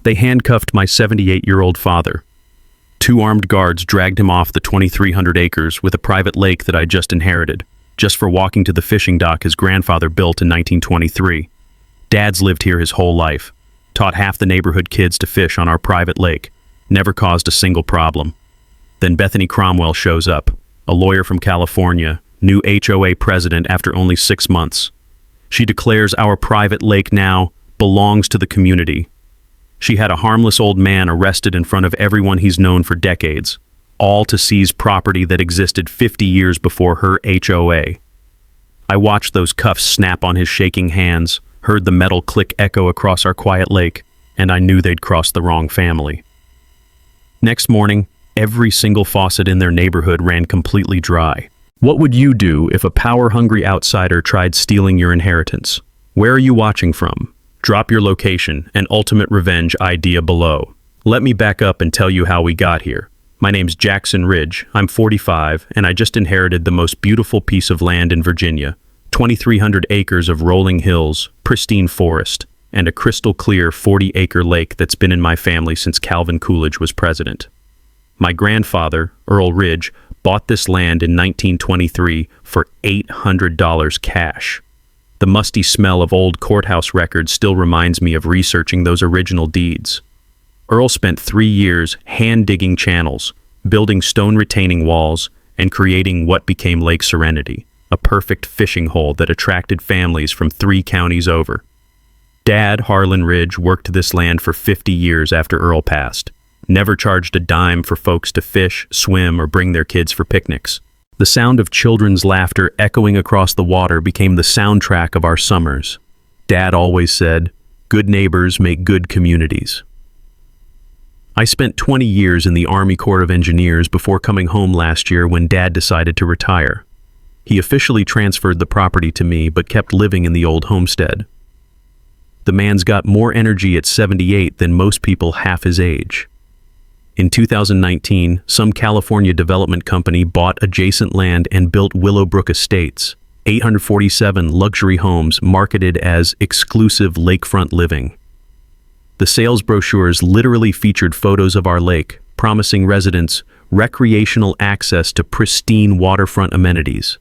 They handcuffed my 78-year-old father. Two armed guards dragged him off the 2,300 acres with a private lake that I just inherited, just for walking to the fishing dock his grandfather built in 1923. Dad's lived here his whole life, taught half the neighborhood kids to fish on our private lake, never caused a single problem. Then Bethany Cromwell shows up, a lawyer from California, new HOA president after only 6 months. She declares our private lake now belongs to the community. She had a harmless old man arrested in front of everyone he's known for decades, all to seize property that existed 50 years before her HOA. I watched those cuffs snap on his shaking hands, heard the metal click echo across our quiet lake, and I knew they'd crossed the wrong family. Next morning, every single faucet in their neighborhood ran completely dry. What would you do if a power-hungry outsider tried stealing your inheritance? Where are you watching from? Drop your location and ultimate revenge idea below. Let me back up and tell you how we got here. My name's Jackson Ridge, I'm 45, and I just inherited the most beautiful piece of land in Virginia. 2,300 acres of rolling hills, pristine forest, and a crystal-clear 40-acre lake that's been in my family since Calvin Coolidge was president. My grandfather, Earl Ridge, bought this land in 1923 for $800 cash. The musty smell of old courthouse records still reminds me of researching those original deeds. Earl spent 3 years hand-digging channels, building stone retaining walls, and creating what became Lake Serenity, a perfect fishing hole that attracted families from 3 counties over. Dad, Harlan Ridge, worked this land for 50 years after Earl passed. Never charged a dime for folks to fish, swim, or bring their kids for picnics. The sound of children's laughter echoing across the water became the soundtrack of our summers. Dad always said, "Good neighbors make good communities." I spent 20 years in the Army Corps of Engineers before coming home last year when Dad decided to retire. He officially transferred the property to me but kept living in the old homestead. The man's got more energy at 78 than most people half his age. In 2019, some California development company bought adjacent land and built Willowbrook Estates, 847 luxury homes marketed as exclusive lakefront living. The sales brochures literally featured photos of our lake, promising residents recreational access to pristine waterfront amenities.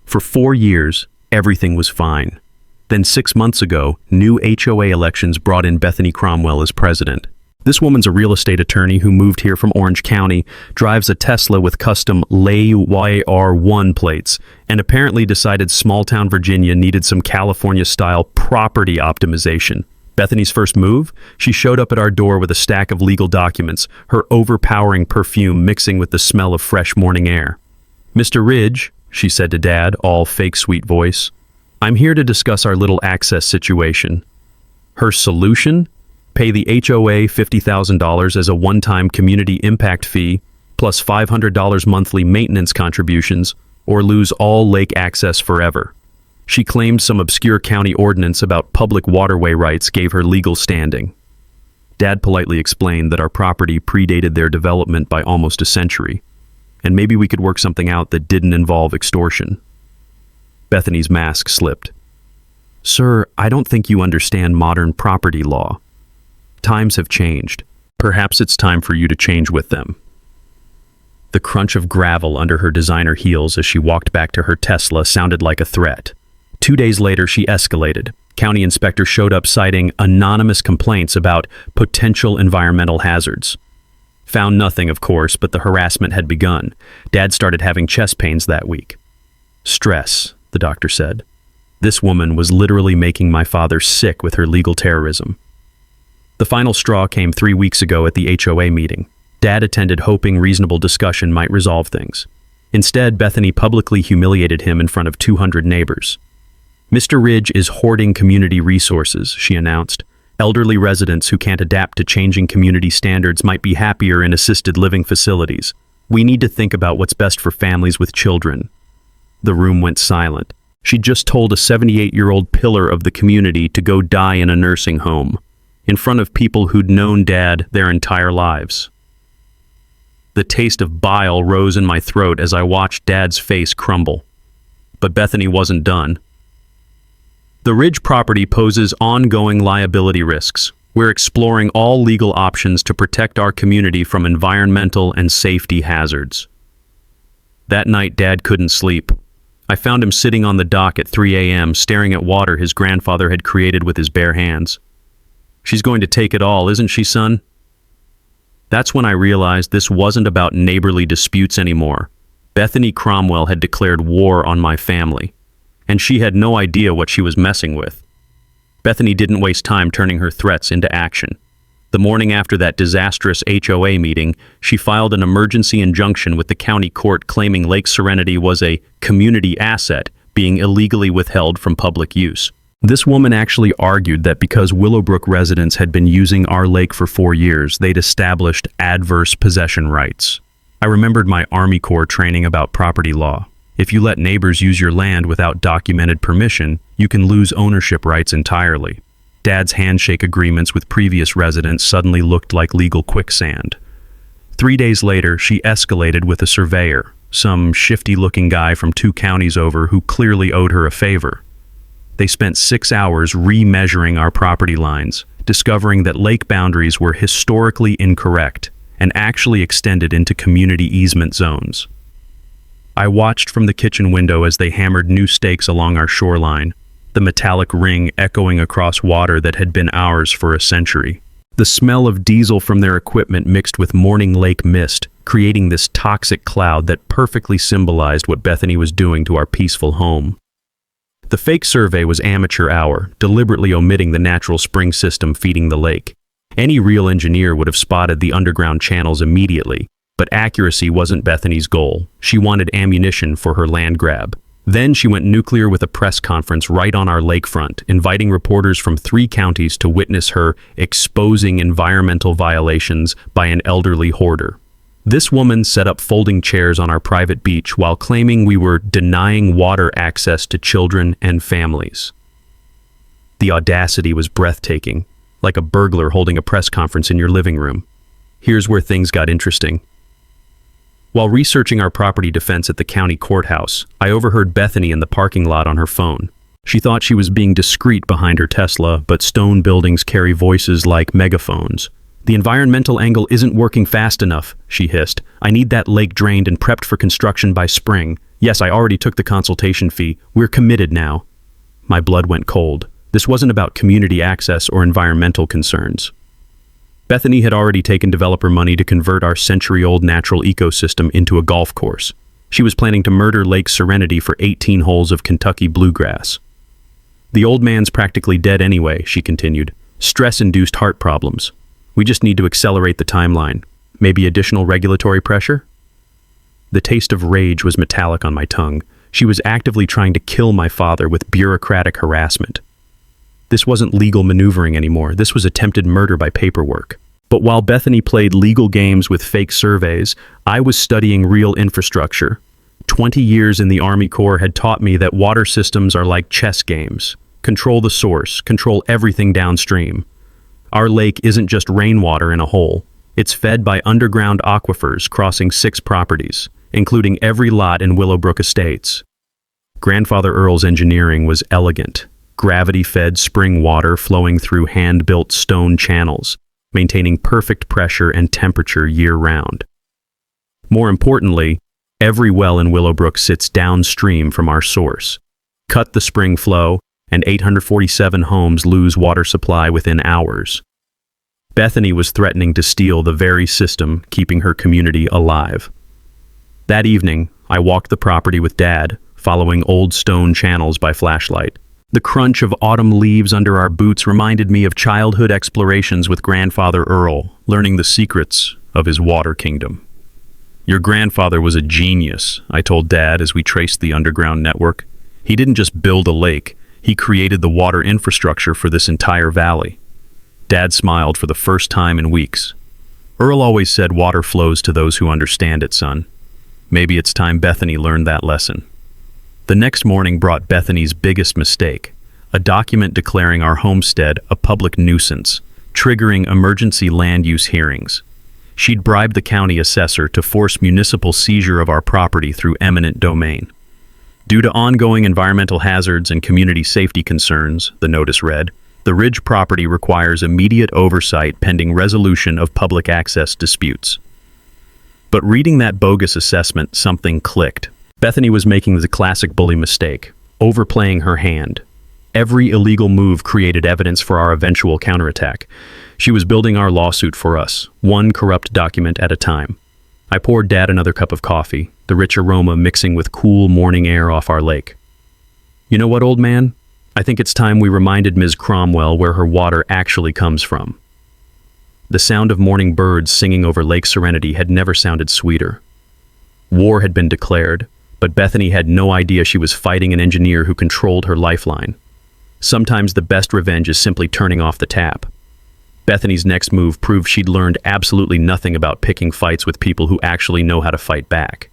For 4 years, everything was fine. Then 6 months ago, new HOA elections brought in Bethany Cromwell as president. This woman's a real estate attorney who moved here from Orange County, drives a Tesla with custom LAYR1 plates, and apparently decided small-town Virginia needed some California-style property optimization. Bethany's first move? She showed up at our door with a stack of legal documents, her overpowering perfume mixing with the smell of fresh morning air. "Mr. Ridge," she said to Dad, all fake sweet voice, "I'm here to discuss our little access situation." Her solution? Pay the HOA $50,000 as a one-time community impact fee, plus $500 monthly maintenance contributions, or lose all lake access forever. She claimed some obscure county ordinance about public waterway rights gave her legal standing. Dad politely explained that our property predated their development by almost a century, and maybe we could work something out that didn't involve extortion. Bethany's mask slipped. "Sir, I don't think you understand modern property law. Times have changed. Perhaps it's time for you to change with them." The crunch of gravel under her designer heels as she walked back to her Tesla sounded like a threat. 2 days later, she escalated. County inspector showed up citing anonymous complaints about potential environmental hazards. Found nothing, of course, but the harassment had begun. Dad started having chest pains that week. "Stress," the doctor said. This woman was literally making my father sick with her legal terrorism. The final straw came 3 weeks ago at the HOA meeting. Dad attended hoping reasonable discussion might resolve things. Instead, Bethany publicly humiliated him in front of 200 neighbors. "Mr. Ridge is hoarding community resources," she announced. "Elderly residents who can't adapt to changing community standards might be happier in assisted living facilities. We need to think about what's best for families with children." The room went silent. She'd just told a 78-year-old pillar of the community to go die in a nursing home, in front of people who'd known Dad their entire lives. The taste of bile rose in my throat as I watched Dad's face crumble. But Bethany wasn't done. "The Ridge property poses ongoing liability risks. We're exploring all legal options to protect our community from environmental and safety hazards. That night, Dad couldn't sleep. I found him sitting on the dock at 3 a.m., staring at water his grandfather had created with his bare hands. "She's going to take it all, isn't she, son?" That's when I realized this wasn't about neighborly disputes anymore. Bethany Cromwell had declared war on my family, and she had no idea what she was messing with. Bethany didn't waste time turning her threats into action. The morning after that disastrous HOA meeting, she filed an emergency injunction with the county court claiming Lake Serenity was a community asset being illegally withheld from public use. This woman actually argued that because Willowbrook residents had been using our lake for 4 years, they'd established adverse possession rights. I remembered my Army Corps training about property law. If you let neighbors use your land without documented permission, you can lose ownership rights entirely. Dad's handshake agreements with previous residents suddenly looked like legal quicksand. 3 days later, she escalated with a surveyor, some shifty-looking guy from 2 counties over who clearly owed her a favor. They spent 6 hours remeasuring our property lines, discovering that lake boundaries were historically incorrect and actually extended into community easement zones. I watched from the kitchen window as they hammered new stakes along our shoreline, the metallic ring echoing across water that had been ours for a century. The smell of diesel from their equipment mixed with morning lake mist, creating this toxic cloud that perfectly symbolized what Bethany was doing to our peaceful home. The fake survey was amateur hour, deliberately omitting the natural spring system feeding the lake. Any real engineer would have spotted the underground channels immediately, but accuracy wasn't Bethany's goal. She wanted ammunition for her land grab. Then she went nuclear with a press conference right on our lakefront, inviting reporters from 3 counties to witness her exposing environmental violations by an elderly hoarder. This woman set up folding chairs on our private beach while claiming we were denying water access to children and families. The audacity was breathtaking, like a burglar holding a press conference in your living room. Here's where things got interesting. While researching our property defense at the county courthouse, I overheard Bethany in the parking lot on her phone. She thought she was being discreet behind her Tesla, but stone buildings carry voices like megaphones. "The environmental angle isn't working fast enough," she hissed. "I need that lake drained and prepped for construction by spring. Yes, I already took the consultation fee. We're committed now." My blood went cold. This wasn't about community access or environmental concerns. Bethany had already taken developer money to convert our century-old natural ecosystem into a golf course. She was planning to murder Lake Serenity for 18 holes of Kentucky bluegrass. "The old man's practically dead anyway," she continued. "Stress-induced heart problems. We just need to accelerate the timeline. Maybe additional regulatory pressure?" The taste of rage was metallic on my tongue. She was actively trying to kill my father with bureaucratic harassment. This wasn't legal maneuvering anymore. This was attempted murder by paperwork. But while Bethany played legal games with fake surveys, I was studying real infrastructure. 20 years in the Army Corps had taught me that water systems are like chess games. Control the source, control everything downstream. Our lake isn't just rainwater in a hole. It's fed by underground aquifers crossing 6 properties, including every lot in Willowbrook Estates. Grandfather Earl's engineering was elegant. Gravity-fed spring water flowing through hand-built stone channels, maintaining perfect pressure and temperature year-round. More importantly, every well in Willowbrook sits downstream from our source. Cut the spring flow, and 847 homes lose water supply within hours. Bethany was threatening to steal the very system keeping her community alive. That evening, I walked the property with Dad, following old stone channels by flashlight. The crunch of autumn leaves under our boots reminded me of childhood explorations with Grandfather Earl, learning the secrets of his water kingdom. "Your grandfather was a genius," I told Dad as we traced the underground network. "He didn't just build a lake, he created the water infrastructure for this entire valley." Dad smiled for the first time in weeks. "Earl always said water flows to those who understand it, son. Maybe it's time Bethany learned that lesson." The next morning brought Bethany's biggest mistake, a document declaring our homestead a public nuisance, triggering emergency land use hearings. She'd bribed the county assessor to force municipal seizure of our property through eminent domain. "Due to ongoing environmental hazards and community safety concerns," the notice read, The Ridge property requires immediate oversight pending resolution of public access disputes. But reading that bogus assessment, something clicked. Bethany was making the classic bully mistake, overplaying her hand. Every illegal move created evidence for our eventual counterattack. She was building our lawsuit for us, one corrupt document at a time. I poured Dad another cup of coffee, the rich aroma mixing with cool morning air off our lake. You know what, old man? I think it's time we reminded Ms. Cromwell where her water actually comes from. The sound of morning birds singing over Lake Serenity had never sounded sweeter. War had been declared, but Bethany had no idea she was fighting an engineer who controlled her lifeline. Sometimes the best revenge is simply turning off the tap. Bethany's next move proved she'd learned absolutely nothing about picking fights with people who actually know how to fight back.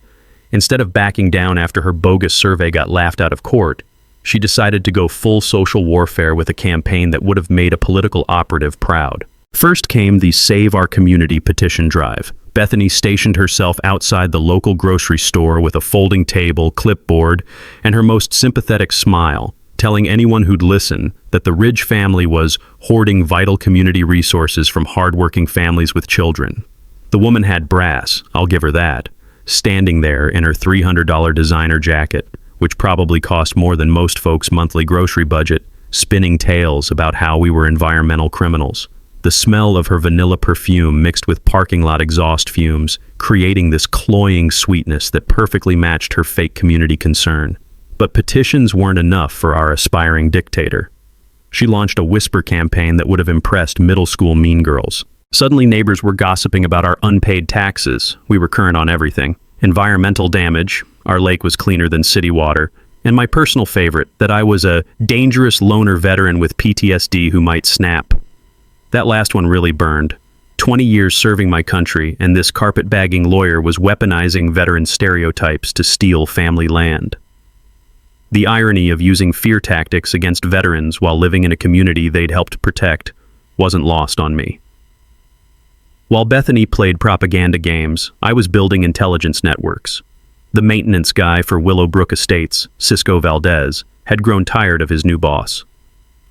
Instead of backing down after her bogus survey got laughed out of court, she decided to go full social warfare with a campaign that would have made a political operative proud. First came the Save Our Community petition drive. Bethany stationed herself outside the local grocery store with a folding table, clipboard, and her most sympathetic smile, telling anyone who'd listen that the Ridge family was hoarding vital community resources from hardworking families with children. The woman had brass, I'll give her that, standing there in her $300 designer jacket, which probably cost more than most folks' monthly grocery budget, spinning tales about how we were environmental criminals. The smell of her vanilla perfume mixed with parking lot exhaust fumes, creating this cloying sweetness that perfectly matched her fake community concern. But petitions weren't enough for our aspiring dictator. She launched a whisper campaign that would have impressed middle school mean girls. Suddenly neighbors were gossiping about our unpaid taxes. We were current on everything. Environmental damage, our lake was cleaner than city water, and my personal favorite, that I was a dangerous loner veteran with PTSD who might snap. That last one really burned. 20 years serving my country, and this carpetbagging lawyer was weaponizing veteran stereotypes to steal family land. The irony of using fear tactics against veterans while living in a community they'd helped protect wasn't lost on me. While Bethany played propaganda games, I was building intelligence networks. The maintenance guy for Willowbrook Estates, Cisco Valdez, had grown tired of his new boss.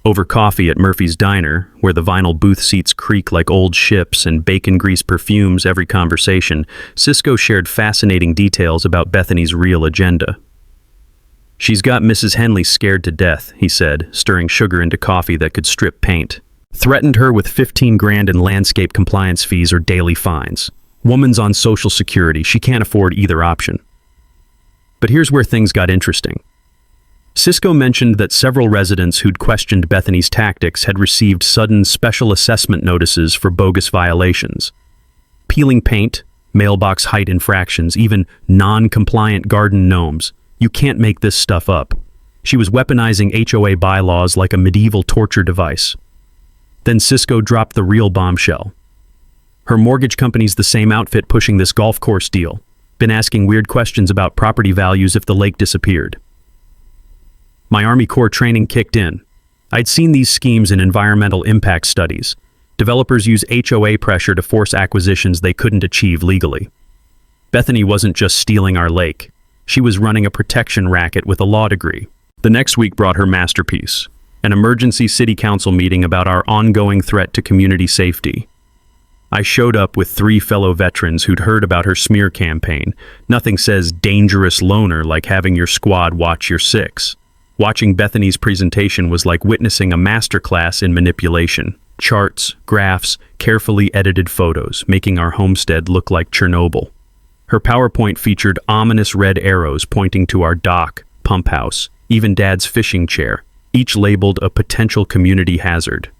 Over coffee at Murphy's Diner, where the vinyl booth seats creak like old ships and bacon grease perfumes every conversation, Cisco shared fascinating details about Bethany's real agenda. "She's got Mrs. Henley scared to death," he said, stirring sugar into coffee that could strip paint. "Threatened her with 15 grand in landscape compliance fees or daily fines. Woman's on Social Security, she can't afford either option." But here's where things got interesting. Cisco mentioned that several residents who'd questioned Bethany's tactics had received sudden special assessment notices for bogus violations. Peeling paint, mailbox height infractions, even non-compliant garden gnomes. You can't make this stuff up. She was weaponizing HOA bylaws like a medieval torture device. Then Cisco dropped the real bombshell. Her mortgage company's the same outfit pushing this golf course deal. Been asking weird questions about property values if the lake disappeared. My Army Corps training kicked in. I'd seen these schemes in environmental impact studies. Developers use HOA pressure to force acquisitions they couldn't achieve legally. Bethany wasn't just stealing our lake. She was running a protection racket with a law degree. The next week brought her masterpiece, an emergency city council meeting about our ongoing threat to community safety. I showed up with 3 fellow veterans who'd heard about her smear campaign. Nothing says dangerous loner like having your squad watch your 6. Watching Bethany's presentation was like witnessing a masterclass in manipulation. Charts, graphs, carefully edited photos, making our homestead look like Chernobyl. Her PowerPoint featured ominous red arrows pointing to our dock, pump house, even Dad's fishing chair, each labeled a potential community hazard.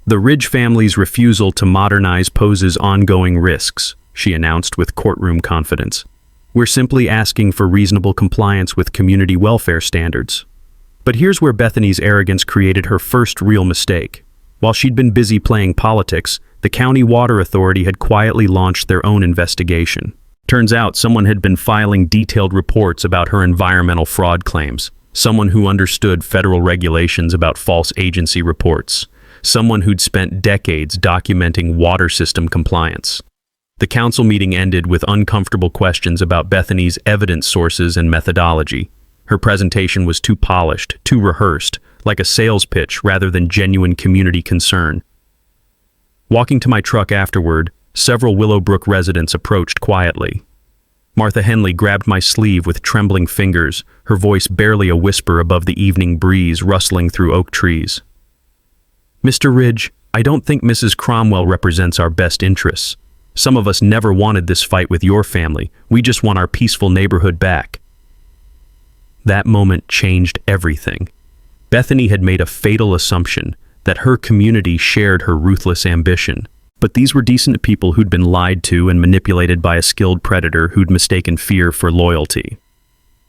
"The Ridge family's refusal to modernize poses ongoing risks," she announced with courtroom confidence. "We're simply asking for reasonable compliance with community welfare standards." But here's where Bethany's arrogance created her first real mistake. While she'd been busy playing politics, the County Water Authority had quietly launched their own investigation. Turns out someone had been filing detailed reports about her environmental fraud claims. Someone who understood federal regulations about false agency reports. Someone who'd spent decades documenting water system compliance. The council meeting ended with uncomfortable questions about Bethany's evidence sources and methodology. Her presentation was too polished, too rehearsed, like a sales pitch rather than genuine community concern. Walking to my truck afterward, several Willowbrook residents approached quietly. Martha Henley grabbed my sleeve with trembling fingers, her voice barely a whisper above the evening breeze rustling through oak trees. "Mr. Ridge, I don't think Mrs. Cromwell represents our best interests. Some of us never wanted this fight with your family. We just want our peaceful neighborhood back." That moment changed everything. Bethany had made a fatal assumption that her community shared her ruthless ambition. But these were decent people who'd been lied to and manipulated by a skilled predator who'd mistaken fear for loyalty.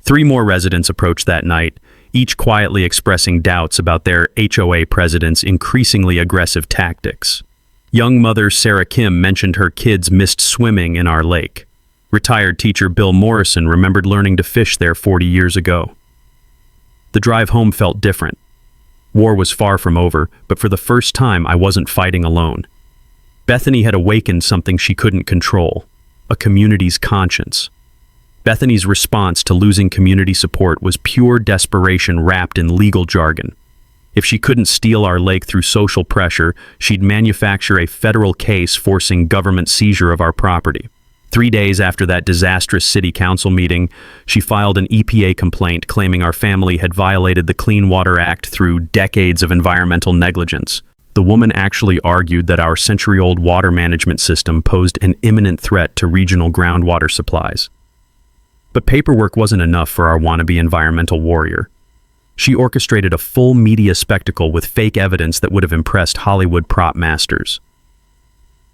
3 more residents approached that night, each quietly expressing doubts about their HOA president's increasingly aggressive tactics. Young mother Sarah Kim mentioned her kids missed swimming in our lake. Retired teacher Bill Morrison remembered learning to fish there 40 years ago. The drive home felt different. War was far from over, but for the first time I wasn't fighting alone. Bethany had awakened something she couldn't control, a community's conscience. Bethany's response to losing community support was pure desperation wrapped in legal jargon. If she couldn't steal our lake through social pressure, she'd manufacture a federal case forcing government seizure of our property. 3 days after that disastrous city council meeting, she filed an EPA complaint claiming our family had violated the Clean Water Act through decades of environmental negligence. The woman actually argued that our century-old water management system posed an imminent threat to regional groundwater supplies. But paperwork wasn't enough for our wannabe environmental warrior. She orchestrated a full media spectacle with fake evidence that would have impressed Hollywood prop masters.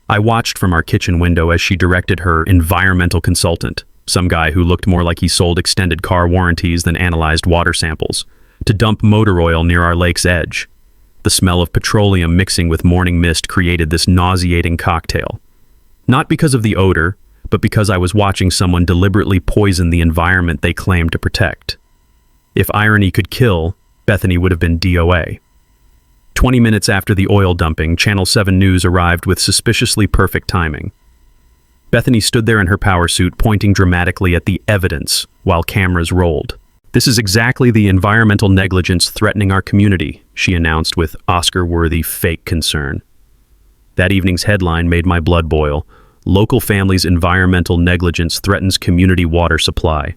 I watched from our kitchen window as she directed her environmental consultant, some guy who looked more like he sold extended car warranties than analyzed water samples, to dump motor oil near our lake's edge. The smell of petroleum mixing with morning mist created this nauseating cocktail. Not because of the odor, but because I was watching someone deliberately poison the environment they claimed to protect. If irony could kill, Bethany would have been DOA. 20 minutes after the oil dumping, Channel 7 News arrived with suspiciously perfect timing. Bethany stood there in her power suit, pointing dramatically at the evidence while cameras rolled. "This is exactly the environmental negligence threatening our community," she announced with Oscar-worthy fake concern. That evening's headline made my blood boil. "Local family's environmental negligence threatens community water supply."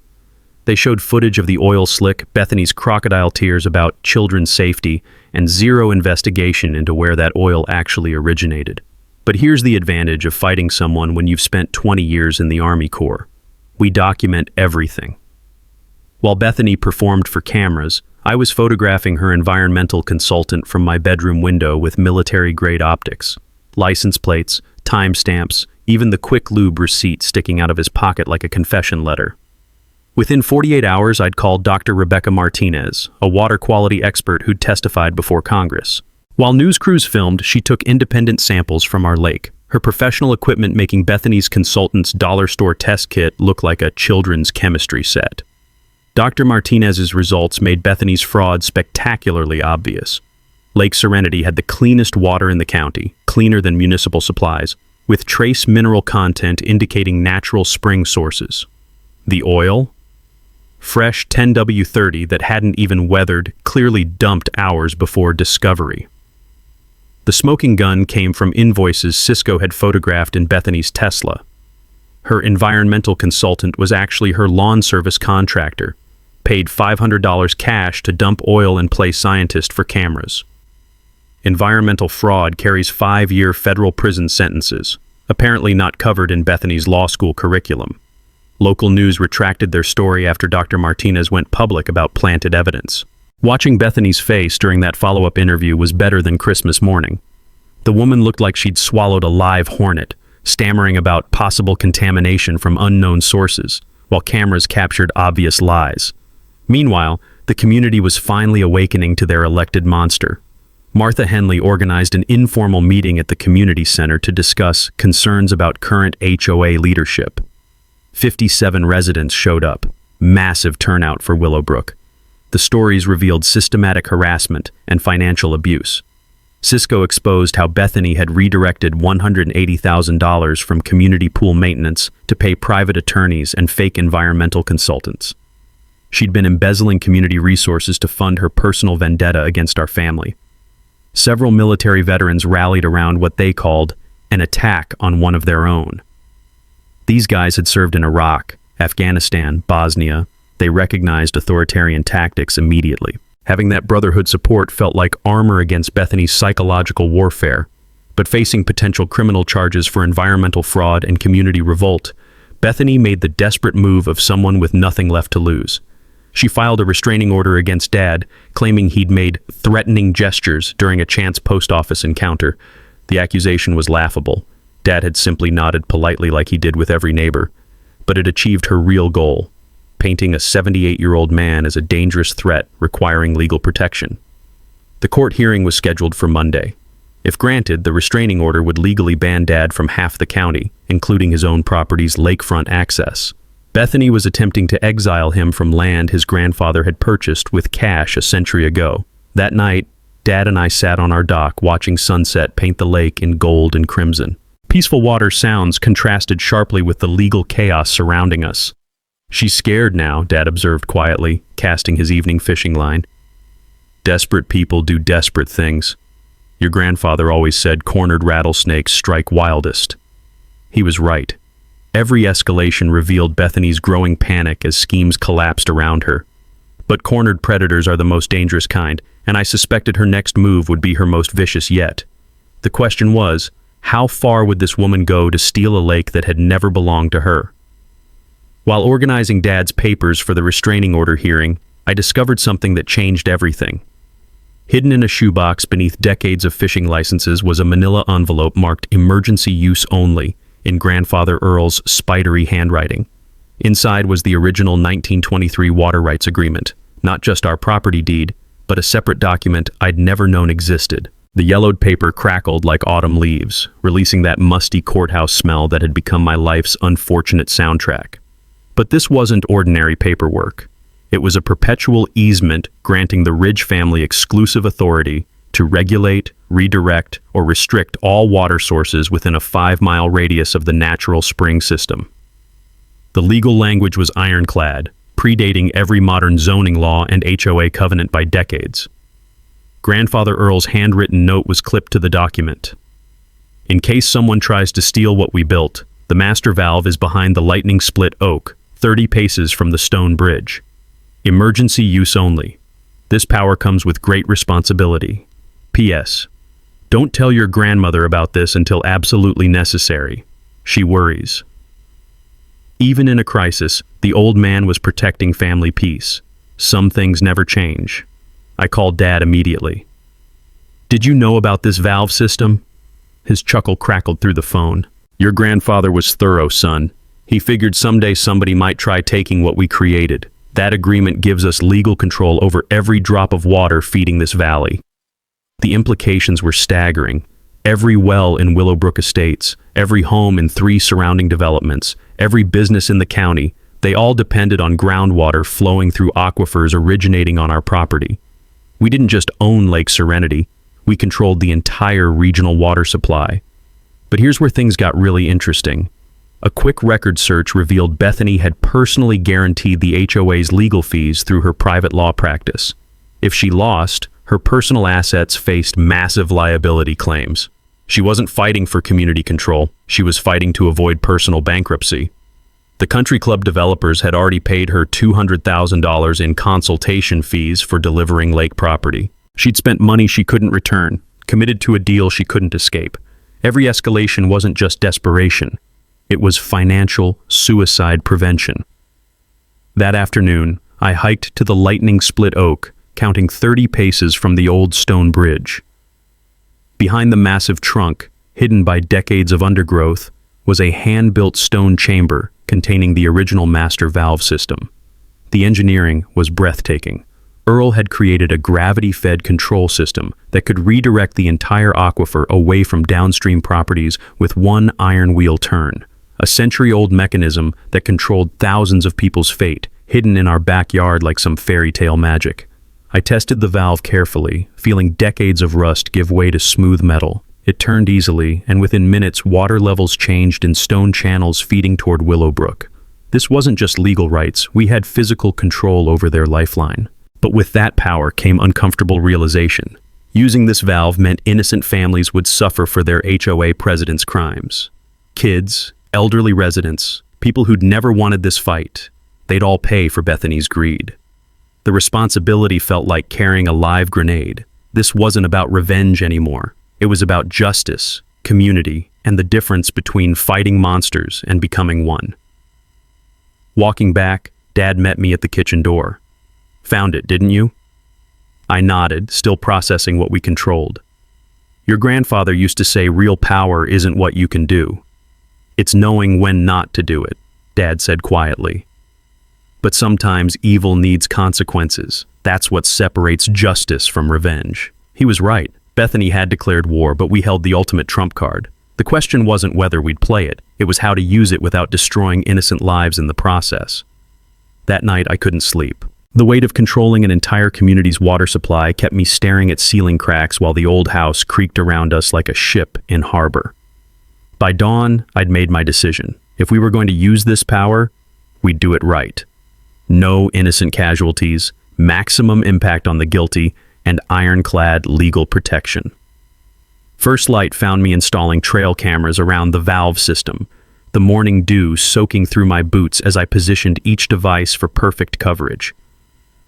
They showed footage of the oil slick, Bethany's crocodile tears about children's safety, and zero investigation into where that oil actually originated. But here's the advantage of fighting someone when you've spent 20 years in the Army Corps. We document everything. While Bethany performed for cameras, I was photographing her environmental consultant from my bedroom window with military-grade optics, license plates, timestamps, even the quick lube receipt sticking out of his pocket like a confession letter. Within 48 hours, I'd called Dr. Rebecca Martinez, a water quality expert who'd testified before Congress. While news crews filmed, she took independent samples from our lake, her professional equipment making Bethany's consultant's dollar store test kit look like a children's chemistry set. Dr. Martinez's results made Bethany's fraud spectacularly obvious. Lake Serenity had the cleanest water in the county, cleaner than municipal supplies, with trace mineral content indicating natural spring sources. The oil? Fresh 10W30 that hadn't even weathered, clearly dumped hours before discovery. The smoking gun came from invoices Cisco had photographed in Bethany's Tesla. Her environmental consultant was actually her lawn service contractor, paid $500 cash to dump oil and play scientist for cameras. Environmental fraud carries 5-year federal prison sentences, apparently not covered in Bethany's law school curriculum. Local news retracted their story after Dr. Martinez went public about planted evidence. Watching Bethany's face during that follow-up interview was better than Christmas morning. The woman looked like she'd swallowed a live hornet, stammering about possible contamination from unknown sources, while cameras captured obvious lies. Meanwhile, the community was finally awakening to their elected monster. Martha Henley organized an informal meeting at the community center to discuss concerns about current HOA leadership. 57 residents showed up, massive turnout for Willowbrook. The stories revealed systematic harassment and financial abuse. Cisco exposed how Bethany had redirected $180,000 from community pool maintenance to pay private attorneys and fake environmental consultants. She'd been embezzling community resources to fund her personal vendetta against our family. Several military veterans rallied around what they called an attack on one of their own. These guys had served in Iraq, Afghanistan, Bosnia. They recognized authoritarian tactics immediately. Having that brotherhood support felt like armor against Bethany's psychological warfare. But facing potential criminal charges for environmental fraud and community revolt, Bethany made the desperate move of someone with nothing left to lose. She filed a restraining order against Dad, claiming he'd made threatening gestures during a chance post office encounter. The accusation was laughable. Dad had simply nodded politely like he did with every neighbor. But it achieved her real goal, painting a 78-year-old man as a dangerous threat requiring legal protection. The court hearing was scheduled for Monday. If granted, the restraining order would legally ban Dad from half the county, including his own property's lakefront access. Bethany was attempting to exile him from land his grandfather had purchased with cash a century ago. That night, Dad and I sat on our dock watching sunset paint the lake in gold and crimson. Peaceful water sounds contrasted sharply with the legal chaos surrounding us. "She's scared now," Dad observed quietly, casting his evening fishing line. "Desperate people do desperate things. Your grandfather always said cornered rattlesnakes strike wildest." He was right. Every escalation revealed Bethany's growing panic as schemes collapsed around her. But cornered predators are the most dangerous kind, and I suspected her next move would be her most vicious yet. The question was, how far would this woman go to steal a lake that had never belonged to her? While organizing Dad's papers for the restraining order hearing, I discovered something that changed everything. Hidden in a shoebox beneath decades of fishing licenses was a manila envelope marked "Emergency Use Only" in Grandfather Earl's spidery handwriting. Inside was the original 1923 water rights agreement, not just our property deed, but a separate document I'd never known existed. The yellowed paper crackled like autumn leaves, releasing that musty courthouse smell that had become my life's unfortunate soundtrack. But this wasn't ordinary paperwork. It was a perpetual easement granting the Ridge family exclusive authority to regulate, redirect, or restrict all water sources within a 5-mile radius of the natural spring system. The legal language was ironclad, predating every modern zoning law and HOA covenant by decades. Grandfather Earl's handwritten note was clipped to the document. "In case someone tries to steal what we built, the master valve is behind the lightning split oak, 30 paces from the stone bridge. Emergency use only. This power comes with great responsibility. P.S. Don't tell your grandmother about this until absolutely necessary. She worries." Even in a crisis, the old man was protecting family peace. Some things never change. I called Dad immediately. "Did you know about this valve system?" His chuckle crackled through the phone. "Your grandfather was thorough, son. He figured someday somebody might try taking what we created. That agreement gives us legal control over every drop of water feeding this valley." The implications were staggering. Every well in Willowbrook Estates, every home in 3 surrounding developments, every business in the county, they all depended on groundwater flowing through aquifers originating on our property. We didn't just own Lake Serenity, we controlled the entire regional water supply. But here's where things got really interesting. A quick record search revealed Bethany had personally guaranteed the HOA's legal fees through her private law practice. If she lost, her personal assets faced massive liability claims. She wasn't fighting for community control, she was fighting to avoid personal bankruptcy. The country club developers had already paid her $200,000 in consultation fees for delivering lake property. She'd spent money she couldn't return, committed to a deal she couldn't escape. Every escalation wasn't just desperation. It was financial suicide prevention. That afternoon, I hiked to the lightning split oak, counting 30 paces from the old stone bridge. Behind the massive trunk, hidden by decades of undergrowth, was a hand-built stone chamber containing the original master valve system. The engineering was breathtaking. Earl had created a gravity-fed control system that could redirect the entire aquifer away from downstream properties with one iron wheel turn. A century-old mechanism that controlled thousands of people's fate, hidden in our backyard like some fairy tale magic. I tested the valve carefully, feeling decades of rust give way to smooth metal. It turned easily, and within minutes water levels changed in stone channels feeding toward Willowbrook. This wasn't just legal rights, we had physical control over their lifeline. But with that power came uncomfortable realization. Using this valve meant innocent families would suffer for their HOA president's crimes. Kids, elderly residents, people who'd never wanted this fight, they'd all pay for Bethany's greed. The responsibility felt like carrying a live grenade. This wasn't about revenge anymore. It was about justice, community, and the difference between fighting monsters and becoming one. Walking back, Dad met me at the kitchen door. "Found it, didn't you?" I nodded, still processing what we controlled. "Your grandfather used to say real power isn't what you can do. It's knowing when not to do it," Dad said quietly. But sometimes evil needs consequences. That's what separates justice from revenge. He was right. Bethany had declared war, but we held the ultimate trump card. The question wasn't whether we'd play it. It was how to use it without destroying innocent lives in the process. That night, I couldn't sleep. The weight of controlling an entire community's water supply kept me staring at ceiling cracks while the old house creaked around us like a ship in harbor. By dawn, I'd made my decision. If we were going to use this power, we'd do it right. No innocent casualties, maximum impact on the guilty, and ironclad legal protection. First Light found me installing trail cameras around the valve system, the morning dew soaking through my boots as I positioned each device for perfect coverage.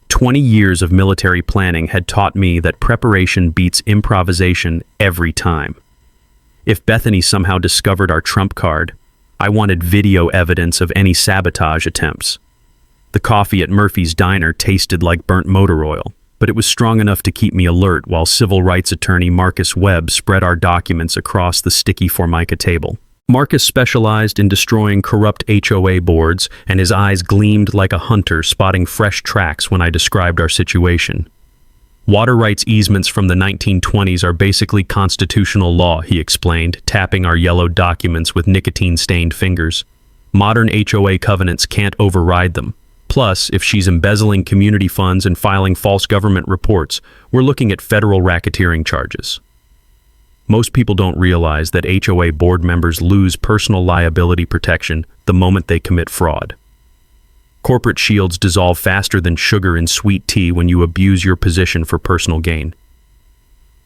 20 years of military planning had taught me that preparation beats improvisation every time. If Bethany somehow discovered our trump card, I wanted video evidence of any sabotage attempts. The coffee at Murphy's Diner tasted like burnt motor oil, but it was strong enough to keep me alert while civil rights attorney Marcus Webb spread our documents across the sticky Formica table. Marcus specialized in destroying corrupt HOA boards, and his eyes gleamed like a hunter spotting fresh tracks when I described our situation. Water rights easements from the 1920s are basically constitutional law, he explained, tapping our yellowed documents with nicotine-stained fingers. Modern HOA covenants can't override them. Plus, if she's embezzling community funds and filing false government reports, we're looking at federal racketeering charges. Most people don't realize that HOA board members lose personal liability protection the moment they commit fraud. Corporate shields dissolve faster than sugar in sweet tea when you abuse your position for personal gain.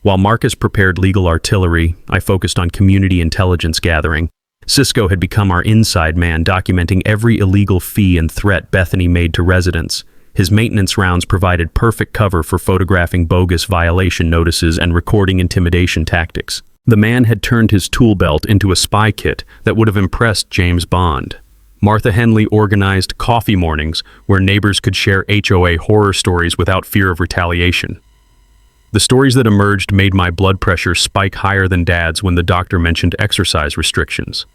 While Marcus prepared legal artillery, I focused on community intelligence gathering. Cisco had become our inside man, documenting every illegal fee and threat Bethany made to residents. His maintenance rounds provided perfect cover for photographing bogus violation notices and recording intimidation tactics. The man had turned his tool belt into a spy kit that would have impressed James Bond. Martha Henley organized coffee mornings where neighbors could share HOA horror stories without fear of retaliation. The stories that emerged made my blood pressure spike higher than Dad's when the doctor mentioned exercise restrictions.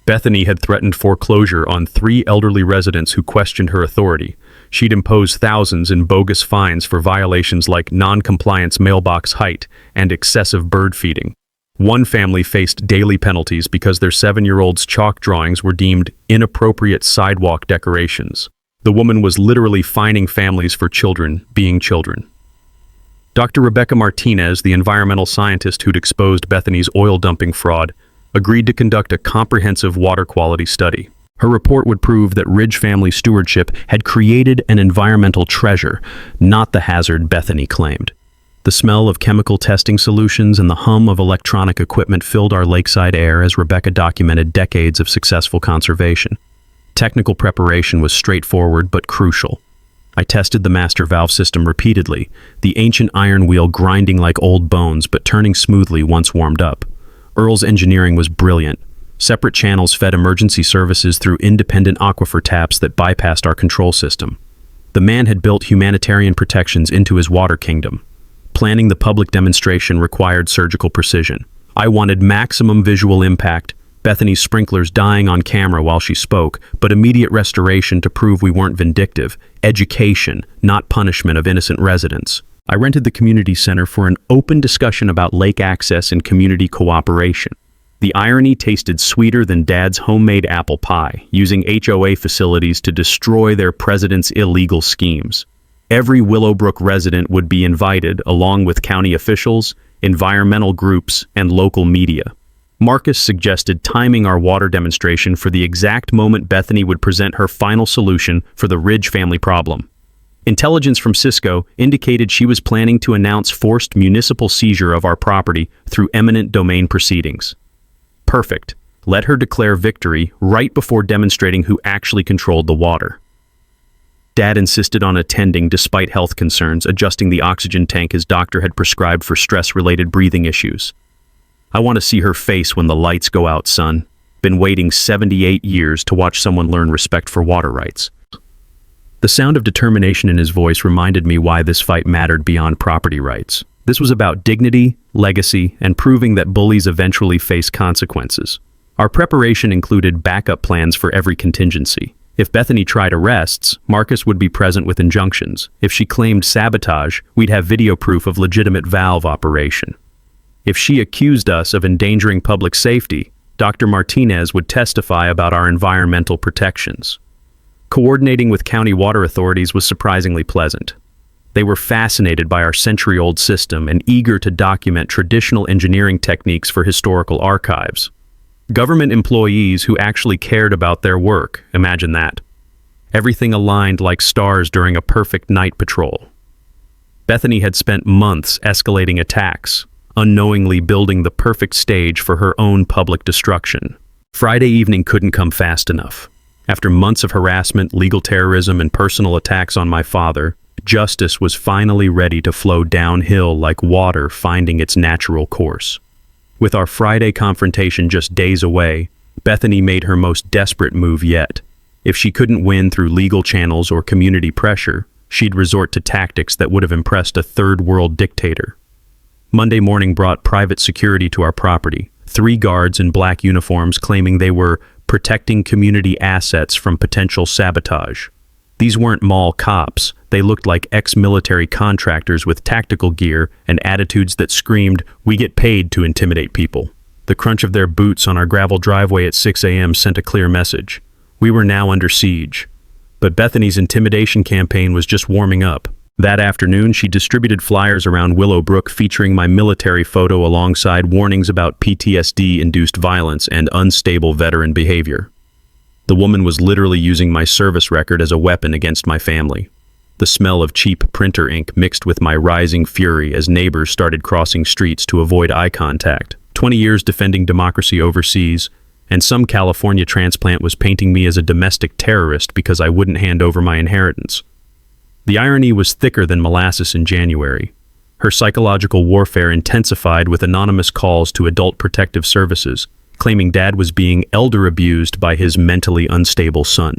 Bethany had threatened foreclosure on 3 elderly residents who questioned her authority. She'd imposed thousands in bogus fines for violations like non-compliance mailbox height and excessive bird feeding. One family faced daily penalties because their 7-year-old's chalk drawings were deemed inappropriate sidewalk decorations. The woman was literally fining families for children being children. Dr. Rebecca Martinez, the environmental scientist who'd exposed Bethany's oil dumping fraud, agreed to conduct a comprehensive water quality study. Her report would prove that Ridge family stewardship had created an environmental treasure, not the hazard Bethany claimed. The smell of chemical testing solutions and the hum of electronic equipment filled our lakeside air as Rebecca documented decades of successful conservation. Technical preparation was straightforward but crucial. I tested the master valve system repeatedly, the ancient iron wheel grinding like old bones but turning smoothly once warmed up. Earl's engineering was brilliant. Separate channels fed emergency services through independent aquifer taps that bypassed our control system. The man had built humanitarian protections into his water kingdom. Planning the public demonstration required surgical precision. I wanted maximum visual impact, Bethany's sprinklers dying on camera while she spoke, but immediate restoration to prove we weren't vindictive, education, not punishment of innocent residents. I rented the community center for an open discussion about lake access and community cooperation. The irony tasted sweeter than Dad's homemade apple pie, using HOA facilities to destroy their president's illegal schemes. Every Willowbrook resident would be invited, along with county officials, environmental groups, and local media. Marcus suggested timing our water demonstration for the exact moment Bethany would present her final solution for the Ridge family problem. Intelligence from Cisco indicated she was planning to announce forced municipal seizure of our property through eminent domain proceedings. Perfect. Let her declare victory right before demonstrating who actually controlled the water. Dad insisted on attending despite health concerns, adjusting the oxygen tank his doctor had prescribed for stress-related breathing issues. I want to see her face when the lights go out, son. Been waiting 78 years to watch someone learn respect for water rights. The sound of determination in his voice reminded me why this fight mattered beyond property rights. This was about dignity, legacy, and proving that bullies eventually face consequences. Our preparation included backup plans for every contingency. If Bethany tried arrests, Marcus would be present with injunctions. If she claimed sabotage, we'd have video proof of legitimate valve operation. If she accused us of endangering public safety, Dr. Martinez would testify about our environmental protections. Coordinating with county water authorities was surprisingly pleasant. They were fascinated by our century-old system and eager to document traditional engineering techniques for historical archives. Government employees who actually cared about their work, imagine that. Everything aligned like stars during a perfect night patrol. Bethany had spent months escalating attacks, unknowingly building the perfect stage for her own public destruction. Friday evening couldn't come fast enough. After months of harassment, legal terrorism, and personal attacks on my father, justice was finally ready to flow downhill like water finding its natural course. With our Friday confrontation just days away, Bethany made her most desperate move yet. If she couldn't win through legal channels or community pressure, she'd resort to tactics that would have impressed a third-world dictator. Monday morning brought private security to our property, 3 guards in black uniforms claiming they were protecting community assets from potential sabotage. These weren't mall cops. They looked like ex-military contractors with tactical gear and attitudes that screamed, "We get paid to intimidate people." The crunch of their boots on our gravel driveway at 6 a.m. sent a clear message. We were now under siege. But Bethany's intimidation campaign was just warming up. That afternoon, she distributed flyers around Willowbrook featuring my military photo alongside warnings about PTSD-induced violence and unstable veteran behavior. The woman was literally using my service record as a weapon against my family. The smell of cheap printer ink mixed with my rising fury as neighbors started crossing streets to avoid eye contact. 20 years defending democracy overseas, and some California transplant was painting me as a domestic terrorist because I wouldn't hand over my inheritance. The irony was thicker than molasses in January. Her psychological warfare intensified with anonymous calls to Adult Protective Services, claiming Dad was being elder abused by his mentally unstable son.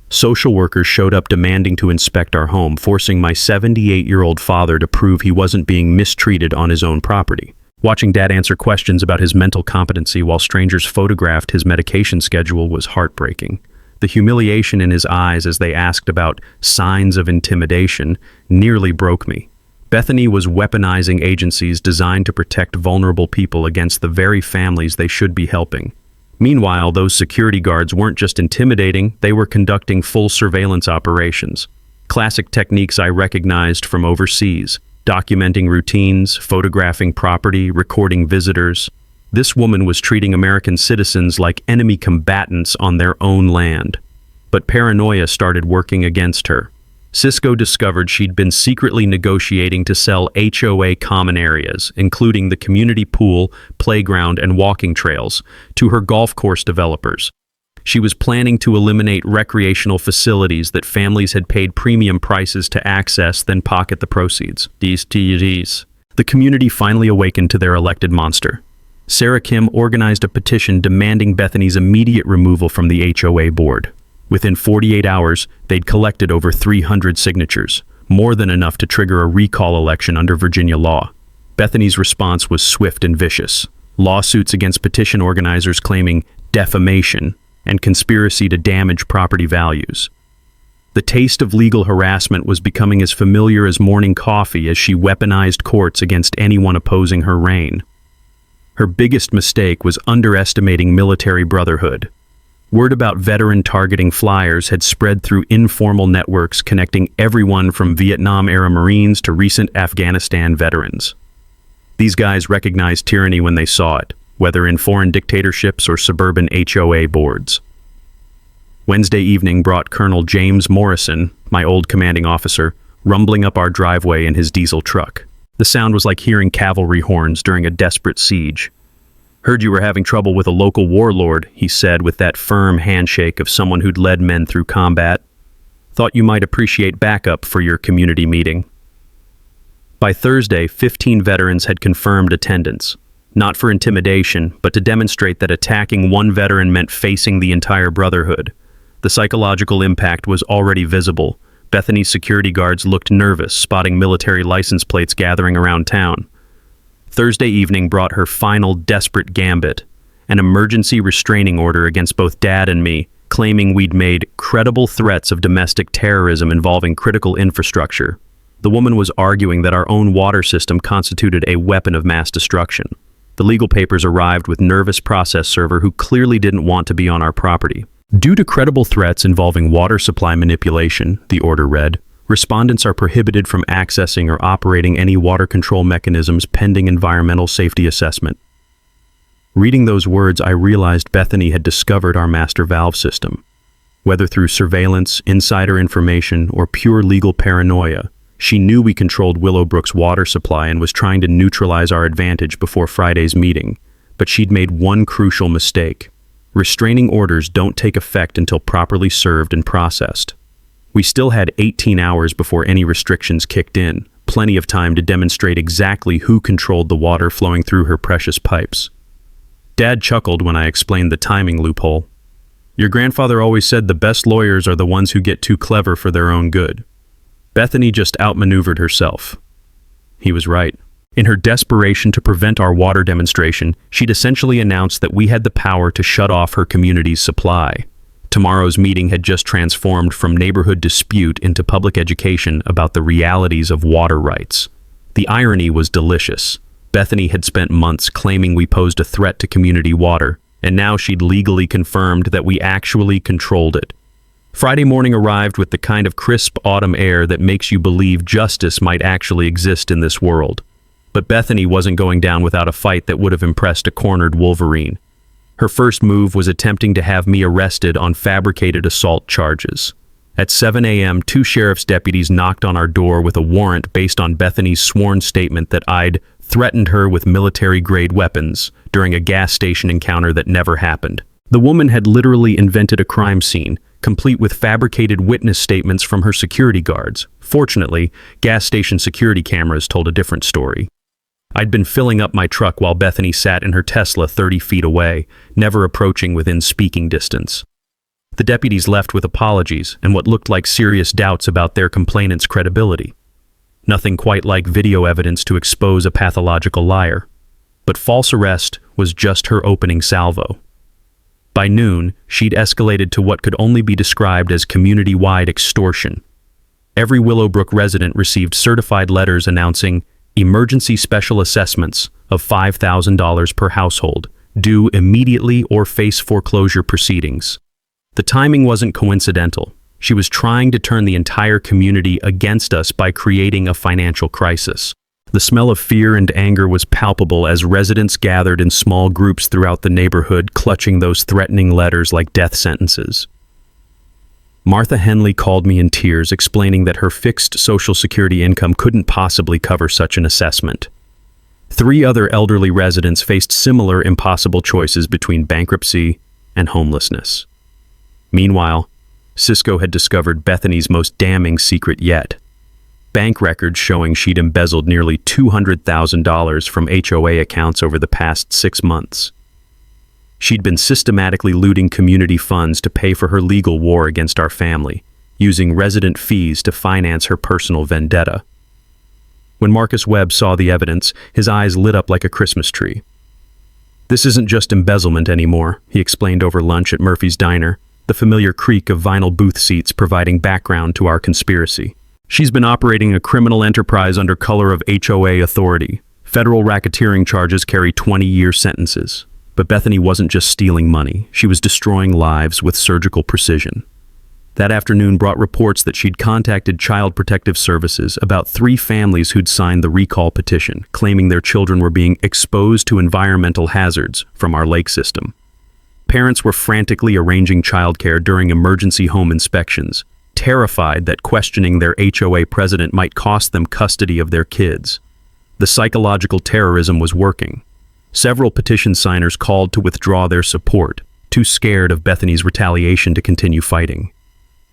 Social workers showed up demanding to inspect our home, forcing my 78-year-old father to prove he wasn't being mistreated on his own property. Watching Dad answer questions about his mental competency while strangers photographed his medication schedule was heartbreaking. The humiliation in his eyes as they asked about signs of intimidation nearly broke me. Bethany was weaponizing agencies designed to protect vulnerable people against the very families they should be helping. Meanwhile, those security guards weren't just intimidating, they were conducting full surveillance operations. Classic techniques I recognized from overseas, documenting routines, photographing property, recording visitors. This woman was treating American citizens like enemy combatants on their own land. But paranoia started working against her. Cisco discovered she'd been secretly negotiating to sell HOA common areas, including the community pool, playground, and walking trails, to her golf course developers. She was planning to eliminate recreational facilities that families had paid premium prices to access, then pocket the proceeds. The community finally awakened to their elected monster. Sarah Kim organized a petition demanding Bethany's immediate removal from the HOA board. Within 48 hours, they'd collected over 300 signatures, more than enough to trigger a recall election under Virginia law. Bethany's response was swift and vicious. Lawsuits against petition organizers claiming defamation and conspiracy to damage property values. The taste of legal harassment was becoming as familiar as morning coffee as she weaponized courts against anyone opposing her reign. Her biggest mistake was underestimating military brotherhood. Word about veteran-targeting flyers had spread through informal networks connecting everyone from Vietnam-era Marines to recent Afghanistan veterans. These guys recognized tyranny when they saw it. whether in foreign dictatorships or suburban HOA boards. Wednesday evening brought Colonel James Morrison, my old commanding officer, rumbling up our driveway in his diesel truck. The sound was like hearing cavalry horns during a desperate siege. "Heard you were having trouble with a local warlord," he said with that firm handshake of someone who'd led men through combat. "Thought you might appreciate backup for your community meeting." By Thursday, 15 veterans had confirmed attendance, not for intimidation, but to demonstrate that attacking one veteran meant facing the entire brotherhood. The psychological impact was already visible. Bethany's security guards looked nervous, spotting military license plates gathering around town. Thursday evening brought her final desperate gambit, an emergency restraining order against both Dad and me, claiming we'd made credible threats of domestic terrorism involving critical infrastructure. The woman was arguing that our own water system constituted a weapon of mass destruction. The legal papers arrived with nervous process server who clearly didn't want to be on our property. Due to credible threats involving water supply manipulation, the order read, respondents are prohibited from accessing or operating any water control mechanisms pending environmental safety assessment. Reading those words, I realized Bethany had discovered our master valve system. Whether through surveillance, insider information, or pure legal paranoia, she knew we controlled Willowbrook's water supply and was trying to neutralize our advantage before Friday's meeting. But she'd made one crucial mistake. Restraining orders don't take effect until properly served and processed. We still had 18 hours before any restrictions kicked in, plenty of time to demonstrate exactly who controlled the water flowing through her precious pipes. Dad chuckled when I explained the timing loophole. "Your grandfather always said the best lawyers are the ones who get too clever for their own good." Bethany just outmaneuvered herself. He was right. In her desperation to prevent our water demonstration, she'd essentially announced that we had the power to shut off her community's supply. Tomorrow's meeting had just transformed from neighborhood dispute into public education about the realities of water rights. The irony was delicious. Bethany had spent months claiming we posed a threat to community water, and now she'd legally confirmed that we actually controlled it. Friday morning arrived with the kind of crisp autumn air that makes you believe justice might actually exist in this world. But Bethany wasn't going down without a fight that would have impressed a cornered Wolverine. Her first move was attempting to have me arrested on fabricated assault charges. At 7 a.m., 2 sheriff's deputies knocked on our door with a warrant based on Bethany's sworn statement that I'd threatened her with military-grade weapons during a gas station encounter that never happened. The woman had literally invented a crime scene, complete with fabricated witness statements from her security guards. Fortunately, gas station security cameras told a different story. I'd been filling up my truck while Bethany sat in her Tesla 30 feet away, never approaching within speaking distance. The deputies left with apologies and what looked like serious doubts about their complainant's credibility. Nothing quite like video evidence to expose a pathological liar. But false arrest was just her opening salvo. By noon, she'd escalated to what could only be described as community-wide extortion. Every Willowbrook resident received certified letters announcing emergency special assessments of $5,000 per household, due immediately or face foreclosure proceedings. The timing wasn't coincidental. She was trying to turn the entire community against us by creating a financial crisis. The smell of fear and anger was palpable as residents gathered in small groups throughout the neighborhood, clutching those threatening letters like death sentences. Martha Henley called me in tears, explaining that her fixed Social Security income couldn't possibly cover such an assessment. 3 other elderly residents faced similar impossible choices between bankruptcy and homelessness. Meanwhile, Cisco had discovered Bethany's most damning secret yet. Bank records showing she'd embezzled nearly $200,000 from HOA accounts over the past 6 months. She'd been systematically looting community funds to pay for her legal war against our family, using resident fees to finance her personal vendetta. When Marcus Webb saw the evidence, his eyes lit up like a Christmas tree. "This isn't just embezzlement anymore," he explained over lunch at Murphy's Diner, the familiar creak of vinyl booth seats providing background to our conspiracy. "She's been operating a criminal enterprise under color of HOA authority. Federal racketeering charges carry 20-year sentences. But Bethany wasn't just stealing money, she was destroying lives with surgical precision. That afternoon brought reports that she'd contacted Child Protective Services about 3 families who'd signed the recall petition, claiming their children were being exposed to environmental hazards from our lake system. Parents were frantically arranging childcare during emergency home inspections, terrified that questioning their HOA president might cost them custody of their kids. The psychological terrorism was working. Several petition signers called to withdraw their support, too scared of Bethany's retaliation to continue fighting.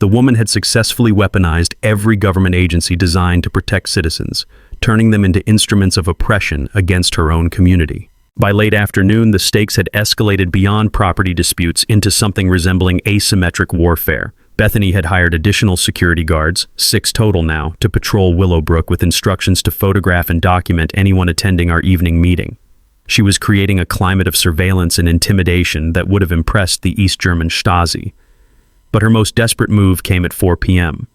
The woman had successfully weaponized every government agency designed to protect citizens, turning them into instruments of oppression against her own community. By late afternoon, the stakes had escalated beyond property disputes into something resembling asymmetric warfare. Bethany had hired additional security guards, 6 total now, to patrol Willowbrook with instructions to photograph and document anyone attending our evening meeting. She was creating a climate of surveillance and intimidation that would have impressed the East German Stasi. But her most desperate move came at 4 p.m.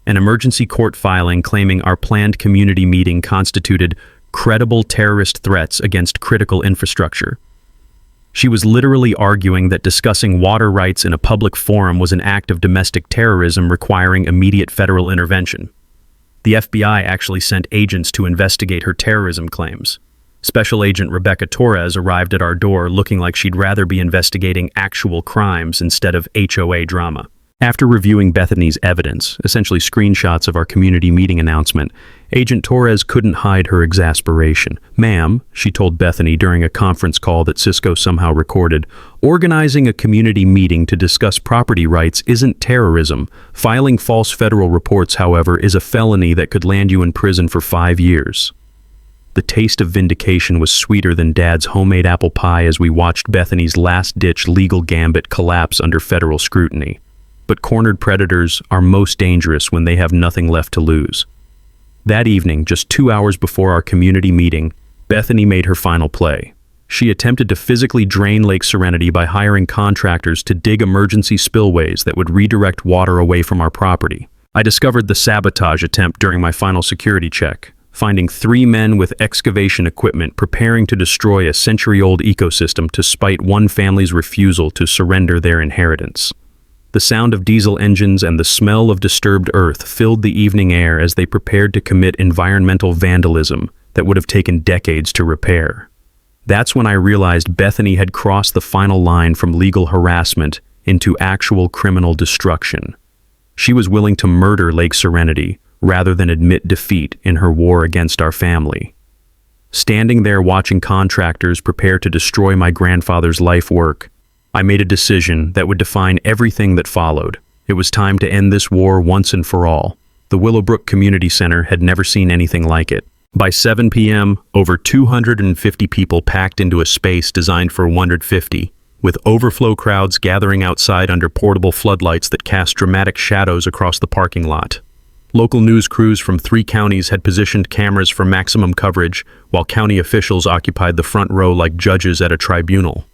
An emergency court filing claiming our planned community meeting constituted credible terrorist threats against critical infrastructure. She was literally arguing that discussing water rights in a public forum was an act of domestic terrorism requiring immediate federal intervention. The FBI actually sent agents to investigate her terrorism claims. Special Agent Rebecca Torres arrived at our door looking like she'd rather be investigating actual crimes instead of HOA drama. After reviewing Bethany's evidence, essentially screenshots of our community meeting announcement, Agent Torres couldn't hide her exasperation. "Ma'am," she told Bethany during a conference call that Cisco somehow recorded, "organizing a community meeting to discuss property rights isn't terrorism. Filing false federal reports, however, is a felony that could land you in prison for 5 years." The taste of vindication was sweeter than Dad's homemade apple pie as we watched Bethany's last-ditch legal gambit collapse under federal scrutiny. But cornered predators are most dangerous when they have nothing left to lose. That evening, just 2 hours before our community meeting, Bethany made her final play. She attempted to physically drain Lake Serenity by hiring contractors to dig emergency spillways that would redirect water away from our property. I discovered the sabotage attempt during my final security check, finding 3 men with excavation equipment preparing to destroy a century-old ecosystem to spite one family's refusal to surrender their inheritance. The sound of diesel engines and the smell of disturbed earth filled the evening air as they prepared to commit environmental vandalism that would have taken decades to repair. That's when I realized Bethany had crossed the final line from legal harassment into actual criminal destruction. She was willing to murder Lake Serenity rather than admit defeat in her war against our family. Standing there watching contractors prepare to destroy my grandfather's life work, I made a decision that would define everything that followed. It was time to end this war once and for all. The Willowbrook Community Center had never seen anything like it. By 7 p.m., over 250 people packed into a space designed for 150, with overflow crowds gathering outside under portable floodlights that cast dramatic shadows across the parking lot. Local news crews from 3 counties had positioned cameras for maximum coverage, while county officials occupied the front row like judges at a tribunal.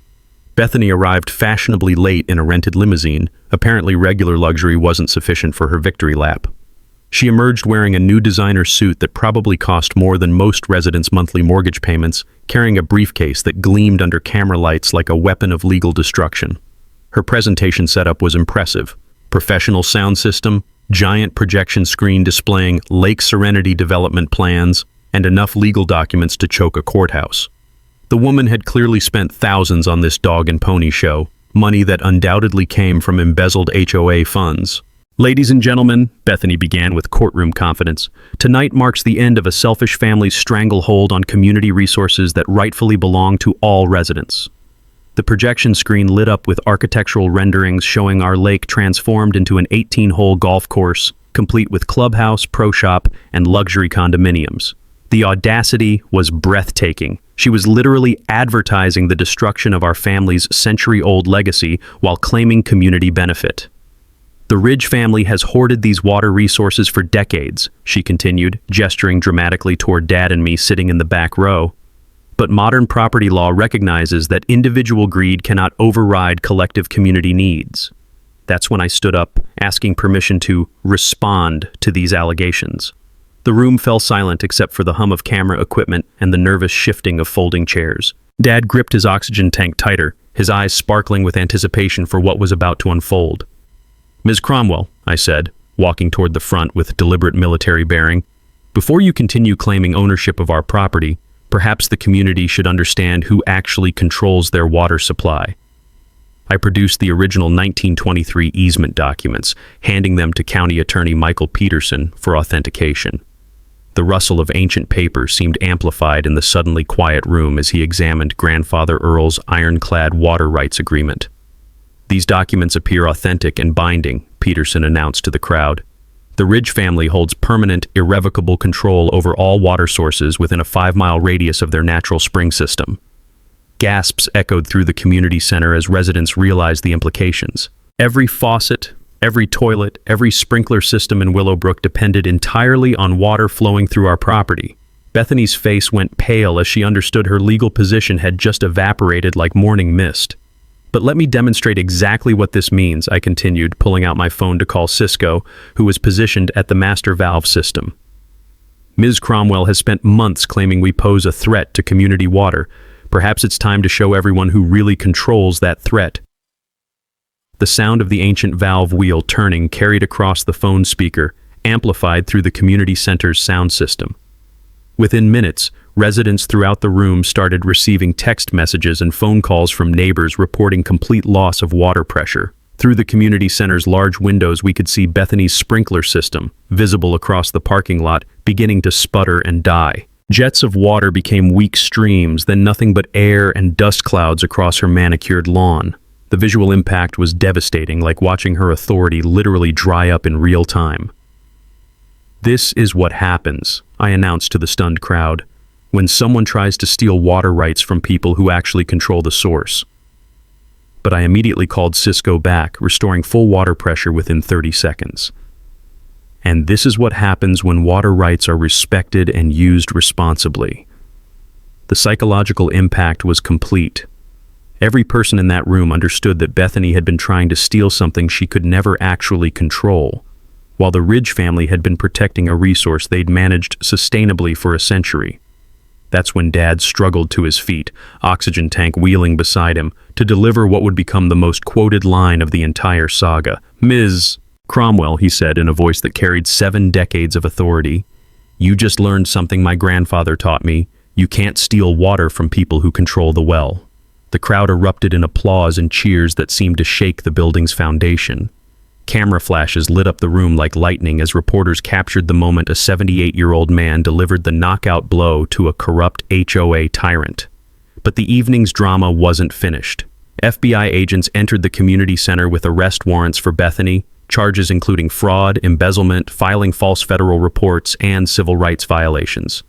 Bethany arrived fashionably late in a rented limousine. Apparently regular luxury wasn't sufficient for her victory lap. She emerged wearing a new designer suit that probably cost more than most residents' monthly mortgage payments, carrying a briefcase that gleamed under camera lights like a weapon of legal destruction. Her presentation setup was impressive. Professional sound system, giant projection screen displaying Lake Serenity development plans, and enough legal documents to choke a courthouse. The woman had clearly spent thousands on this dog and pony show, money that undoubtedly came from embezzled HOA funds. "Ladies and gentlemen," Bethany began with courtroom confidence, "tonight marks the end of a selfish family's stranglehold on community resources that rightfully belong to all residents." The projection screen lit up with architectural renderings showing our lake transformed into an 18-hole golf course, complete with clubhouse, pro shop, and luxury condominiums. The audacity was breathtaking. She was literally advertising the destruction of our family's century-old legacy while claiming community benefit. "The Ridge family has hoarded these water resources for decades," she continued, gesturing dramatically toward Dad and me sitting in the back row. "But modern property law recognizes that individual greed cannot override collective community needs." That's when I stood up, asking permission to respond to these allegations. The room fell silent except for the hum of camera equipment and the nervous shifting of folding chairs. Dad gripped his oxygen tank tighter, his eyes sparkling with anticipation for what was about to unfold. "Ms. Cromwell," I said, walking toward the front with deliberate military bearing, "before you continue claiming ownership of our property, perhaps the community should understand who actually controls their water supply." I produced the original 1923 easement documents, handing them to County Attorney Michael Peterson for authentication. The rustle of ancient paper seemed amplified in the suddenly quiet room as he examined Grandfather Earl's ironclad water rights agreement. "These documents appear authentic and binding," Peterson announced to the crowd. "The Ridge family holds permanent, irrevocable control over all water sources within a 5-mile radius of their natural spring system." Gasps echoed through the community center as residents realized the implications. Every faucet, every toilet, every sprinkler system in Willowbrook depended entirely on water flowing through our property. Bethany's face went pale as she understood her legal position had just evaporated like morning mist. "But let me demonstrate exactly what this means," I continued, pulling out my phone to call Cisco, who was positioned at the master valve system. "Ms. Cromwell has spent months claiming we pose a threat to community water. Perhaps it's time to show everyone who really controls that threat." The sound of the ancient valve wheel turning carried across the phone speaker, amplified through the community center's sound system. Within minutes, residents throughout the room started receiving text messages and phone calls from neighbors reporting complete loss of water pressure. Through the community center's large windows, we could see Bethany's sprinkler system, visible across the parking lot, beginning to sputter and die. Jets of water became weak streams, then nothing but air and dust clouds across her manicured lawn. The visual impact was devastating, like watching her authority literally dry up in real time. "This is what happens," I announced to the stunned crowd, "when someone tries to steal water rights from people who actually control the source." But I immediately called Cisco back, restoring full water pressure within 30 seconds. And this is what happens when water rights are respected and used responsibly. The psychological impact was complete. Every person in that room understood that Bethany had been trying to steal something she could never actually control, while the Ridge family had been protecting a resource they'd managed sustainably for a century. That's when Dad struggled to his feet, oxygen tank wheeling beside him, to deliver what would become the most quoted line of the entire saga. "Ms. Cromwell," he said in a voice that carried 7 decades of authority, "you just learned something my grandfather taught me. You can't steal water from people who control the well." The crowd erupted in applause and cheers that seemed to shake the building's foundation. Camera flashes lit up the room like lightning as reporters captured the moment a 78-year-old man delivered the knockout blow to a corrupt HOA tyrant. But the evening's drama wasn't finished. FBI agents entered the community center with arrest warrants for Bethany, charges including fraud, embezzlement, filing false federal reports, and civil rights violations.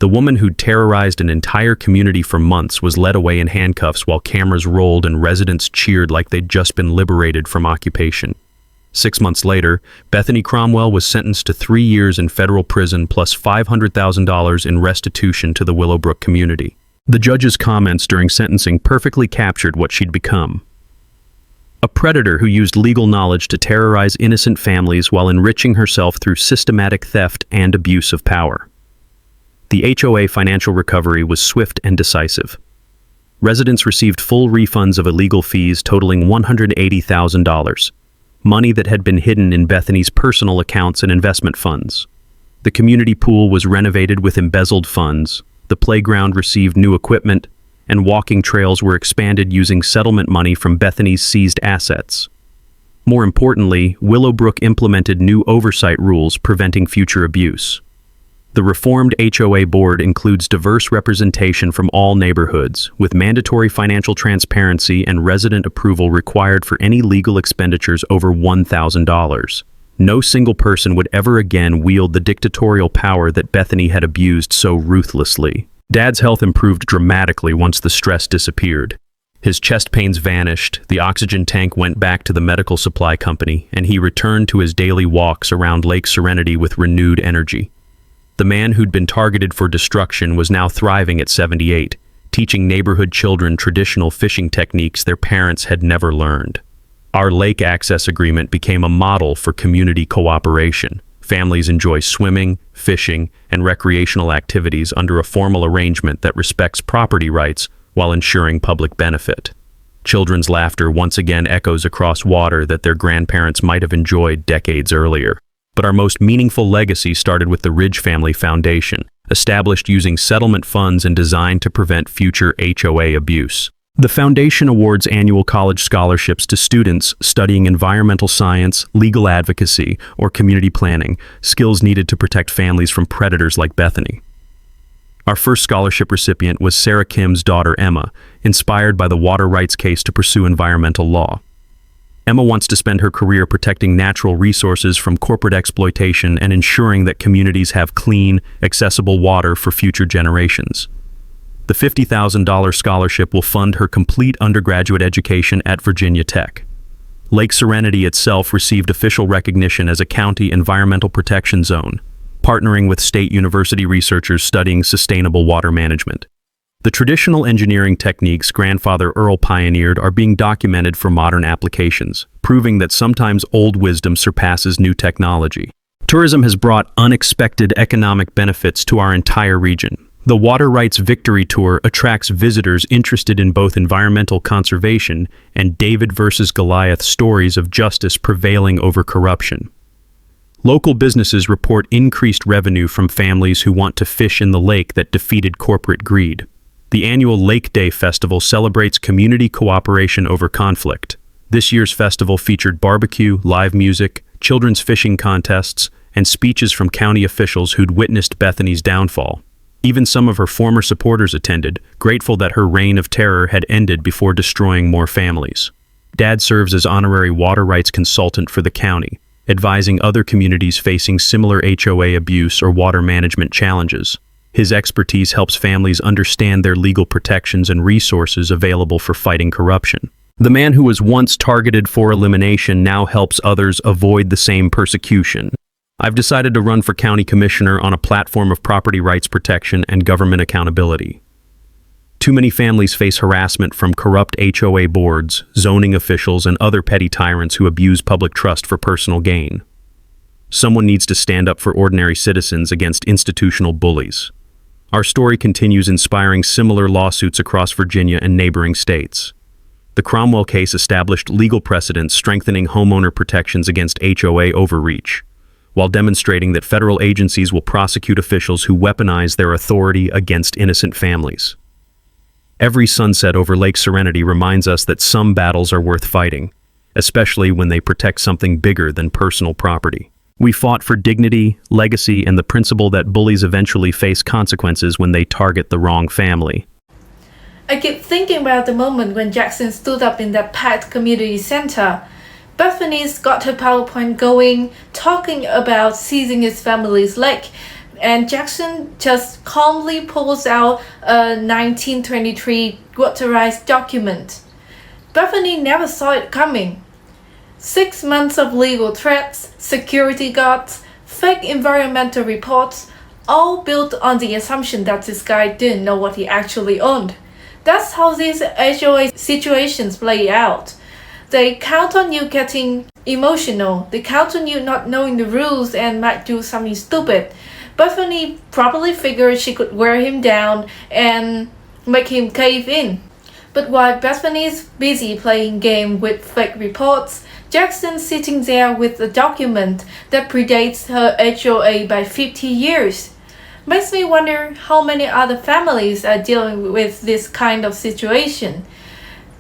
The woman who'd terrorized an entire community for months was led away in handcuffs while cameras rolled and residents cheered like they'd just been liberated from occupation. 6 months later, Bethany Cromwell was sentenced to 3 years in federal prison plus $500,000 in restitution to the Willowbrook community. The judge's comments during sentencing perfectly captured what she'd become. A predator who used legal knowledge to terrorize innocent families while enriching herself through systematic theft and abuse of power. The HOA financial recovery was swift and decisive. Residents received full refunds of illegal fees totaling $180,000, money that had been hidden in Bethany's personal accounts and investment funds. The community pool was renovated with embezzled funds, the playground received new equipment, and walking trails were expanded using settlement money from Bethany's seized assets. More importantly, Willowbrook implemented new oversight rules preventing future abuse. The reformed HOA board includes diverse representation from all neighborhoods, with mandatory financial transparency and resident approval required for any legal expenditures over $1,000. No single person would ever again wield the dictatorial power that Bethany had abused so ruthlessly. Dad's health improved dramatically once the stress disappeared. His chest pains vanished, the oxygen tank went back to the medical supply company, and he returned to his daily walks around Lake Serenity with renewed energy. The man who'd been targeted for destruction was now thriving at 78, teaching neighborhood children traditional fishing techniques their parents had never learned. Our lake access agreement became a model for community cooperation. Families enjoy swimming, fishing, and recreational activities under a formal arrangement that respects property rights while ensuring public benefit. Children's laughter once again echoes across water that their grandparents might have enjoyed decades earlier. But our most meaningful legacy started with the Ridge Family Foundation, established using settlement funds and designed to prevent future HOA abuse. The foundation awards annual college scholarships to students studying environmental science, legal advocacy, or community planning, skills needed to protect families from predators like Bethany. Our first scholarship recipient was Sarah Kim's daughter Emma, inspired by the water rights case to pursue environmental law. Emma wants to spend her career protecting natural resources from corporate exploitation and ensuring that communities have clean, accessible water for future generations. The $50,000 scholarship will fund her complete undergraduate education at Virginia Tech. Lake Serenity itself received official recognition as a county environmental protection zone, partnering with state university researchers studying sustainable water management. The traditional engineering techniques grandfather Earl pioneered are being documented for modern applications, proving that sometimes old wisdom surpasses new technology. Tourism has brought unexpected economic benefits to our entire region. The Water Rights Victory Tour attracts visitors interested in both environmental conservation and David versus Goliath stories of justice prevailing over corruption. Local businesses report increased revenue from families who want to fish in the lake that defeated corporate greed. The annual Lake Day Festival celebrates community cooperation over conflict. This year's festival featured barbecue, live music, children's fishing contests, and speeches from county officials who'd witnessed Bethany's downfall. Even some of her former supporters attended, grateful that her reign of terror had ended before destroying more families. Dad serves as honorary water rights consultant for the county, advising other communities facing similar HOA abuse or water management challenges. His expertise helps families understand their legal protections and resources available for fighting corruption. The man who was once targeted for elimination now helps others avoid the same persecution. I've decided to run for county commissioner on a platform of property rights protection and government accountability. Too many families face harassment from corrupt HOA boards, zoning officials, and other petty tyrants who abuse public trust for personal gain. Someone needs to stand up for ordinary citizens against institutional bullies. Our story continues inspiring similar lawsuits across Virginia and neighboring states. The Cromwell case established legal precedents strengthening homeowner protections against HOA overreach, while demonstrating that federal agencies will prosecute officials who weaponize their authority against innocent families. Every sunset over Lake Serenity reminds us that some battles are worth fighting, especially when they protect something bigger than personal property. We fought for dignity, legacy, and the principle that bullies eventually face consequences when they target the wrong family. I keep thinking about the moment when Jackson stood up in that packed community center. Bethany's got her PowerPoint going, talking about seizing his family's lake, and Jackson just calmly pulls out a 1923 waterized document. Bethany never saw it coming. 6 months of legal threats, security guards, fake environmental reports, all built on the assumption that this guy didn't know what he actually owned. That's how these HOA situations play out. They count on you getting emotional. They count on you not knowing the rules and might do something stupid. Bethany probably figured she could wear him down and make him cave in. But while Bethany's busy playing game with fake reports, Jackson's sitting there with a document that predates her HOA by 50 years. Makes me wonder how many other families are dealing with this kind of situation.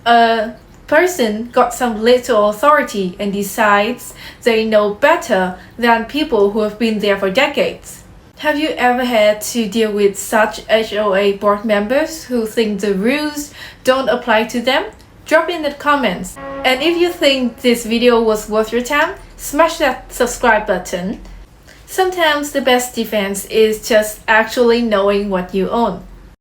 A person got some little authority and decides they know better than people who have been there for decades. Have you ever had to deal with such HOA board members who think the rules don't apply to them? Drop in the comments. And if you think this video was worth your time, smash that subscribe button. Sometimes the best defense is just actually knowing what you own.